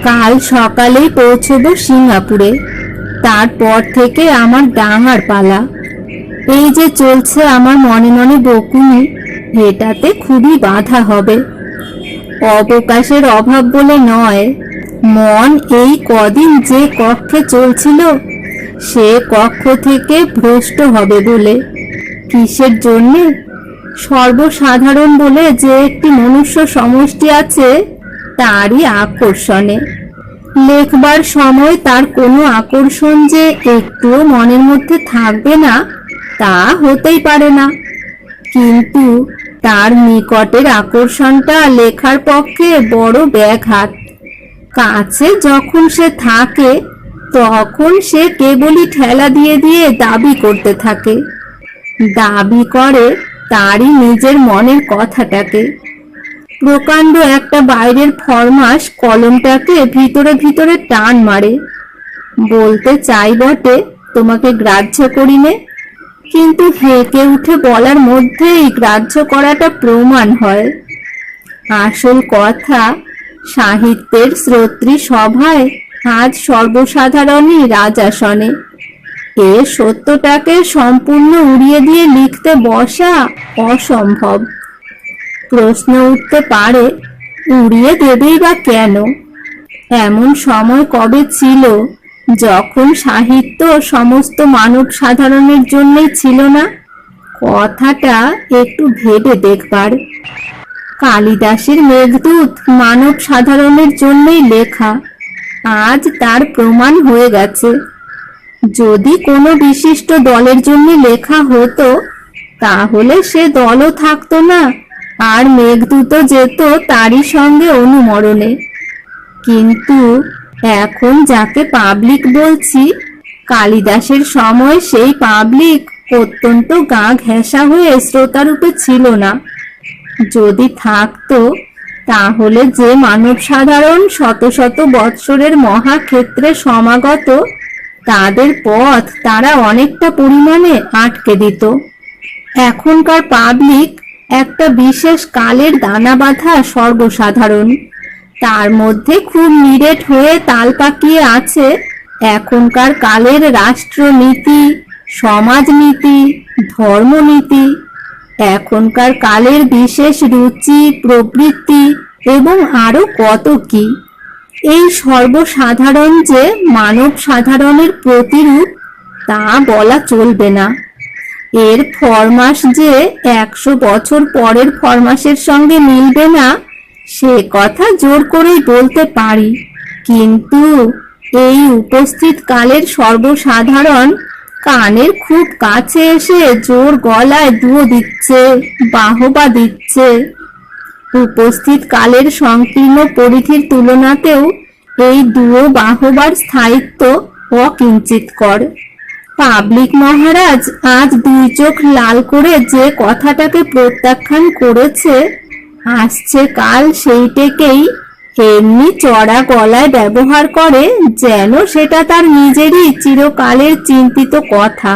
কাল সকালেই পৌঁছবো সিঙ্গাপুরে। তারপর থেকে আমার ডাঙার পালা। এই যে চলছে আমার মনে মনে বকুনি, এটাতে খুবই বাধা হবে। অবকাশের অভাব বলে নয়, মন এই কদিন যে কক্ষে চলছিল সে কক্ষ থেকে ভ্রষ্ট হবে বলে। কিসের জন্যে? সর্বসাধারণ বলে যে একটি মনুষ্য সমষ্টি আছে, তারই আকর্ষণে। লেখবার সময় তার কোনো আকর্ষণ যে একটুও মনের মধ্যে থাকবে না তা হতেই পারে না, কিন্তু তার নিকটের আকর্ষণটা লেখার পক্ষে বড় ব্যাঘাত। কাছে যখন সে থাকে তখন সে কেবলই ঠেলা দিয়ে দিয়ে দাবি করতে থাকে, দাবি করে তারই নিজের মনের কথাটাকে। প্রকাণ্ড একটা বাইরের ফরমাস কলমটাকে ভিতরে ভিতরে টান মারে। বলতে চাই বটে তোমাকে গ্রাহ্য করিনে, কিন্তু হেঁকে উঠে বলার মধ্যেই গ্রাহ্য করাটা প্রমাণ হয়। আসল কথা, সাহিত্যের শ্রোতৃ সভায় আজ সর্বসাধারণই রাজাসনে। এ সত্যটাকে সম্পূর্ণ উড়িয়ে দিয়ে লিখতে বসা অসম্ভব। প্রশ্ন উঠতে পারে, উড়িয়ে দেবেই বা কেন? এমন সময় কবে ছিল যখন সাহিত্য সমস্ত মানব সাধারণের জন্যই ছিল না? কথাটা একটু ভেবে দেখবার। কালিদাসের মেঘদূত মানব সাধারণের জন্যই লেখা, আজ তার প্রমাণ হয়ে গেছে। যদি কোনো বিশিষ্ট দলের জন্য লেখা হতো তাহলে সে দলও থাকতো না, আর মেঘদূত যেত তারই সঙ্গে অনুমরণে। কিন্তু এখন যাকে পাবলিক বলছি, কালিদাসের সময় সেই পাবলিক অত্যন্ত গা ঘেঁষা হয়ে শ্রোতারূপে ছিল না। যদি থাকতো তাহলে যে মানব সাধারণ শত শত বৎসরের মহাক্ষেত্রে সমাগত, তাদের পথ তারা অনেকটা পরিমাণে আটকে দিত। এখনকার পাবলিক একটা বিশেষ কালের দানা বাঁধা সর্বসাধারণ, তার মধ্যে খুব নিরেট হয়ে তাল পাকিয়ে আছে এখনকার কালের রাষ্ট্রনীতি, সমাজনীতি, ধর্মনীতি, এখনকার কালের বিশেষ রুচি, প্রবৃত্তি এবং আরো কত কি। এই সর্বসাধারণ যে মানব সাধারণের প্রতিরূপ তা বলা চলবে না। এর ফরমাস যে 100 বছর পরের ফরমাসের সঙ্গে মিলবে না সে কথা জোর করেই বলতে পারি, কিন্তু এই উপস্থিত কালের সর্বসাধারণ কানের খুব কাছে এসে জোর গলায় দুয়ো দিচ্ছে, বাহবা দিচ্ছে। উপস্থিত কালের সংকীর্ণ পরিধির তুলনাতেও এই দুয়ো বাহবার স্থায়িত্ব অকিঞ্চিৎকর। পাবলিক মহারাজ আজ 2 চোখ লাল করে যে কথাটাকে প্রত্যাখ্যান করেছে, আসছে কাল সেইটাকেই এমনি চড়া গলায় ব্যবহার করে যেন সেটা তার নিজেরই চিরকালের চিন্তিত কথা।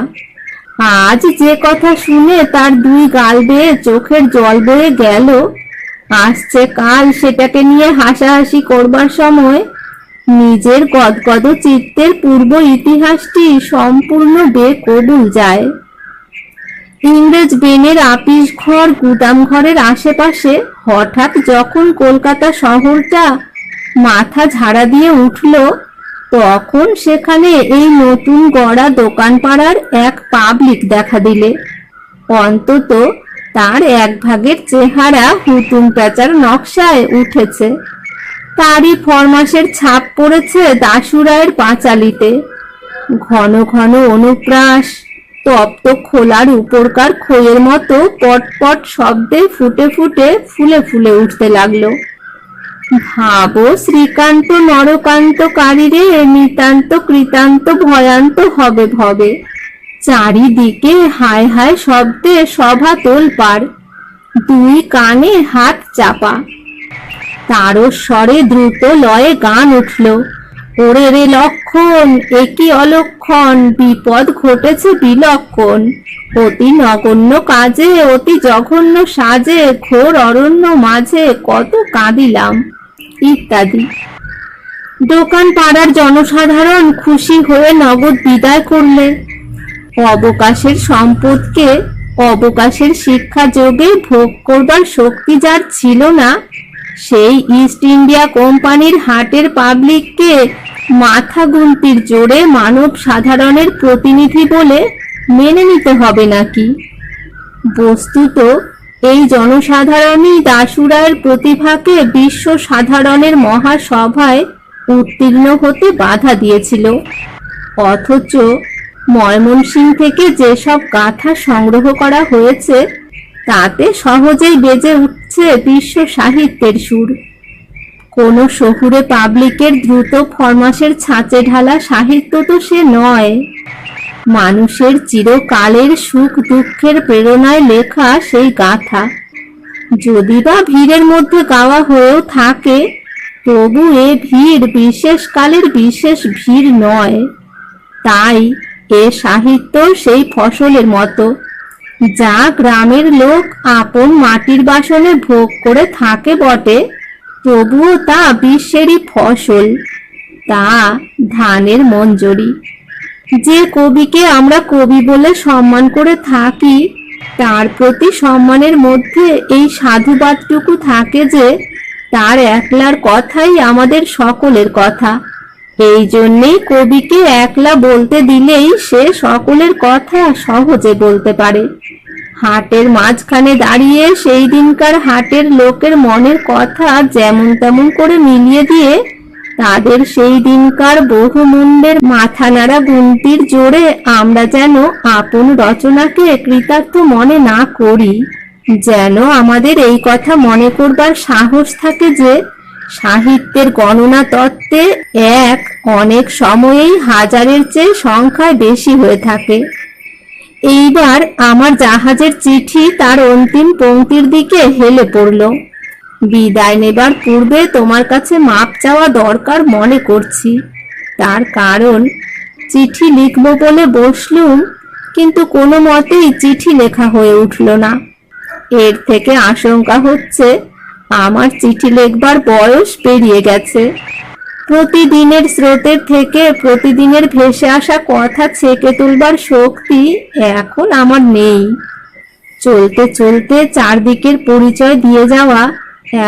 আজ যে কথা শুনে তার 2 গাল বেয়ে চোখের জল বয়ে গেল, আসছে কাল সেটাকে নিয়ে হাসাহাসি করবার সময় নিজের গদগদ চিত্তের পূর্ব ইতিহাসটি সম্পূর্ণ বেকবুল যায়। ইংরেজ বেনের আপিস ঘর, গুদাম ঘরের আশেপাশে হঠাৎ যখন কলকাতা শহরটা মাথা ঝাড়া দিয়ে উঠল, তখন সেখানে এই নতুন গড়া দোকান পাড়ার এক পাবলিক দেখা দিলে। অন্তত তার এক ভাগের চেহারা হুতুম প্যাঁচার নকশায় উঠেছে, তারই ফরমাসের ছাপ পড়েছে দাশুরায়ের পাঁচালিতে। ঘন ঘন অনুপ্রাস তপ্ত খোলার উপরকার খইয়ের মতো পটপট শব্দে ফুটে ফুটে ফুলে ফুলে উঠতে লাগলো। ভাবো শ্রীকান্ত নরকান্তকারীরে নিতান্ত কৃতান্ত ভয়ান্ত হবে ভবে। চারিদিকে হায় হায় শব্দে সভা তোলপাড়, 2 কানে হাত চাপা। তারস্বরে দ্রুত লয়ে গান উঠল, ওরে রে লক্ষণ, একই অলক্ষণ, বিপদ ঘটেছে বিলক্ষণ, অতি নগণ্য কাজে অতি জঘন্য সাজে, ঘোর অরণ্য মাঝে কত কাঁদিলাম, ইত্যাদি। দোকান পাড়ার জনসাধারণ খুশি হয়ে নগদ বিদায় করলে। অবকাশের সম্পদকে অবকাশের শিক্ষা যোগে ভোগ করবার শক্তি যার ছিল না, সেই ইস্ট ইন্ডিয়া কোম্পানির হাটের পাবলিককে মাথা গুনতির জোরে মানব সাধারণের প্রতিনিধি বলে মেনে নিতে হবে নাকি? বস্তুত এই জনসাধারণই দাশুরায়ের প্রতিভাকে বিশ্ব সাধারণের মহাসভায় উত্তীর্ণ হতে বাধা দিয়েছিল। অথচ ময়মনসিংহ থেকে যেসব গাথা সংগ্রহ করা হয়েছে তাতে সহজেই বেজে উঠছে বিশ্ব সাহিত্যের সুর। কোনো শহুরে পাবলিকের দ্রুত ফরমাসের ছাঁচে ঢালা সাহিত্য তো সে নয়। মানুষের চিরকালের সুখ দুঃখের প্রেরণায় লেখা সেই গাথা। যদি বা ভিড়ের মধ্যে গাওয়া হয়েও থাকে, তবু এ ভিড় বিশেষ কালের বিশেষ ভিড় নয়। তাই এ সাহিত্য সেই ফসলের মতো, যা গ্রামের লোক আপন মাটির বাসনে ভোগ করে থাকে বটে, তবুও তা বিশ্বেরই ফসল, তা ধানের মঞ্জরি। যে কবিকে আমরা কবি বলে সম্মান করে থাকি, তার প্রতি সম্মানের মধ্যে এই সাধুবাদটুকু থাকে যে তার একলার কথাই আমাদের সকলের কথা। এই জন্যেই কবিকে একলা বলতে দিলেই সে সকলের কথা সহজে বলতে পারে। হাটের মাঝখানে দাঁড়িয়ে সেই দিনকার হাটের লোকের মনের কথা যেমন তেমন করে মিলিয়ে দিয়ে তাদের সেই দিনকার বহুমূল্যের মাথা নাড়া গুনতির জোরে আমরা যেন আপন রচনাকে কৃতার্থ মনে না করি, যেন আমাদের এই কথা মনে করবার সাহস থাকে যে সাহিত্যের গণনা তত্ত্বে এক অনেক সময়েই হাজারের চেয়ে সংখ্যায় বেশি হয়ে থাকে। এইবার আমার জাহাজের চিঠি তার অন্তিম পংক্তির দিকে হেলে পড়ল। বিদায় নেবার পূর্বে তোমার কাছে মাপ চাওয়া দরকার মনে করছি। তার কারণ, চিঠি লিখব বলে বসলুম, কিন্তু কোনো মতেই চিঠি লেখা হয়ে উঠল না। এর থেকে আশঙ্কা হচ্ছে আমার চিঠি লেখবার বয়স পেরিয়ে গেছে। প্রতিদিনের স্রোতের থেকে প্রতিদিনের ভেসে আসা কথা ছেঁকে তুলবার শক্তি এখন আমার নেই। চলতে চলতে চারদিকের পরিচয় দিয়ে যাওয়া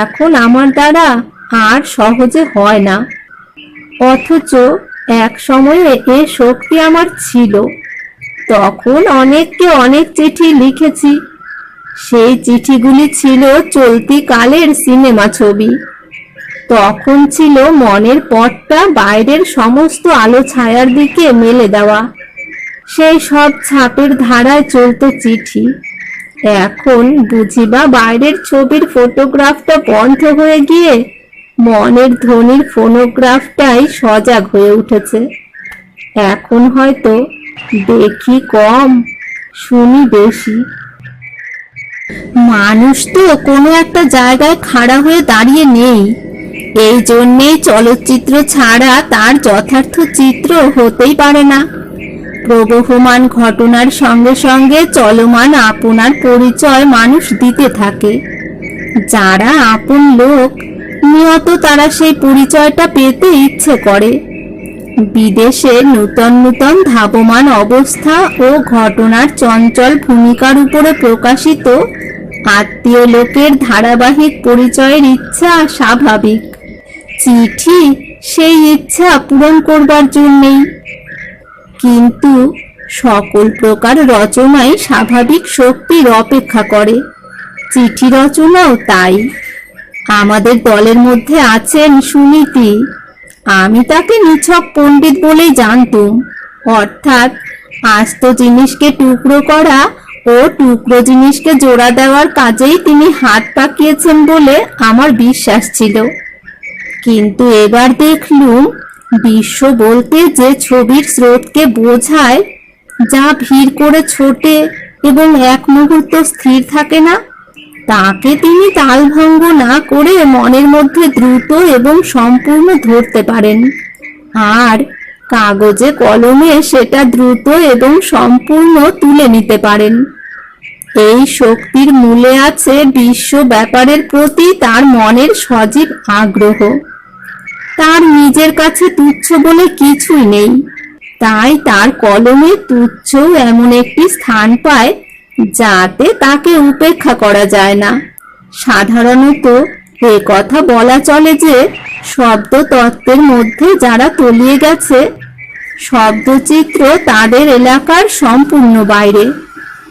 এখন আমার দ্বারা আর সহজে হয় না। অথচ এক সময়ে এ শক্তি আমার ছিল। তখন অনেককে অনেক চিঠি লিখেছি। সেই চিঠিগুলি ছিল চলতি কালের সিনেমা ছবি। তখন ছিল মনের পথটা বাইরের সমস্ত আলো ছায়ার দিকে মেলে দেওয়া। সেই সব ছাপের ধারায় চলত চিঠি। এখন বুঝিবা বাইরের ছবির ফটোগ্রাফটা বন্ধ হয়ে গিয়ে মনের ধ্বনির ফোনোগ্রাফটাই সজাগ হয়ে উঠেছে। এখন হয়তো দেখি কম, শুনি বেশি। মানুষ তো কোনো একটা জায়গায় খাড়া হয়ে দাঁড়িয়ে নেই। এই জন্যেই চলচ্চিত্র ছাড়া তার যথার্থ চিত্র হতেই পারে না। প্রবহমান ঘটনার সঙ্গে সঙ্গে চলমান আপনার পরিচয় মানুষ দিতে থাকে। যারা আপন লোক, নিয়ত তারা সেই পরিচয়টা পেতে ইচ্ছে করে। বিদেশে নূতন নূতন ধাবমান অবস্থা ও ঘটনার চঞ্চল ভূমিকার উপরে প্রকাশিত আত্মীয় লোকের ধারাবাহিক পরিচয়ের ইচ্ছা স্বাভাবিক। চিঠি সেই ইচ্ছা পূরণ করবার জন্যেই। কিন্তু সকল প্রকার রচনাই স্বাভাবিক শক্তির অপেক্ষা করে, চিঠি রচনাও তাই। আমাদের দলের মধ্যে আছেন সুনীতি। আমি তাকে নিছক পণ্ডিত বলেই জানতুম, অর্থাৎ আস্ত জিনিসকে টুকরো করা ও টুকরো জিনিসকে জোড়া দেওয়ার কাজেই তিনি হাত পাকিয়েছেন বলে আমার বিশ্বাস ছিল। কিন্তু এবার দেখলুম বিশ্ব বলতে যে ছবির স্রোতকে বোঝায়, যা ভিড় করে ছোটে এবং এক মুহূর্ত স্থির থাকে না, তাকে তিনি তালভঙ্গ না করে মনের মধ্যে দ্রুত এবং সম্পূর্ণ ধরতে পারেন, আর কাগজে কলমে সেটা দ্রুত এবং সম্পূর্ণ তুলে নিতে পারেন। এই শক্তির মূলে আছে বিশ্ব ব্যাপারের প্রতি তার মনের সজীব আগ্রহ। তার নিজের কাছে তুচ্ছ বলে কিছুই নেই, তাই তার কলমে তুচ্ছ এমন একটি স্থান পায় যাতে তাকে উপেক্ষা করা যায় না। সাধারণত এ কথা বলা চলে যে শব্দ তত্ত্বের মধ্যে যারা তলিয়ে গেছে, শব্দচিত্র তাদের এলাকার সম্পূর্ণ বাইরে,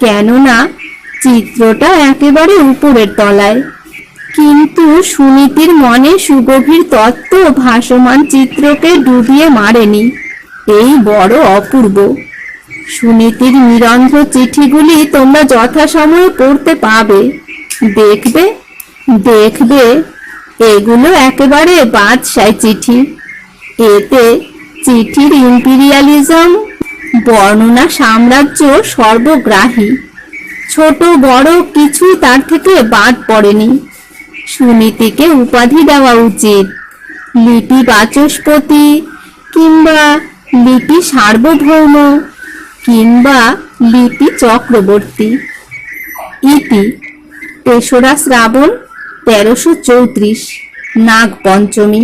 কেননা চিত্রটা একেবারে উপরের তলায়। কিন্তু সুনীতির মনে সুগভীর তত্ত্ব ভাসমান চিত্রকে ডুবিয়ে মারেনি, এই বড় অপূর্ব। সুনীতির নিরন্ধ্র চিঠিগুলি তোমরা যথাসময়ে পড়তে পাবে, দেখবে দেখবে এগুলো একেবারে বাদশাই চিঠি। এতে চিঠির ইম্পিরিয়ালিজম বর্ণনা সাম্রাজ্য সর্বগ্রাহী, ছোট বড় কিছুই তার থেকে বাদ পড়েনি। সুনীতিকে উপাধি দেওয়া উচিত লিপি বাচস্পতি, কিংবা লিপি সার্বভৌম, কিংবা লিপি চক্রবর্তী। ইতি ৩রা শ্রাবণ ১৩৩৪ নাগ পঞ্চমী।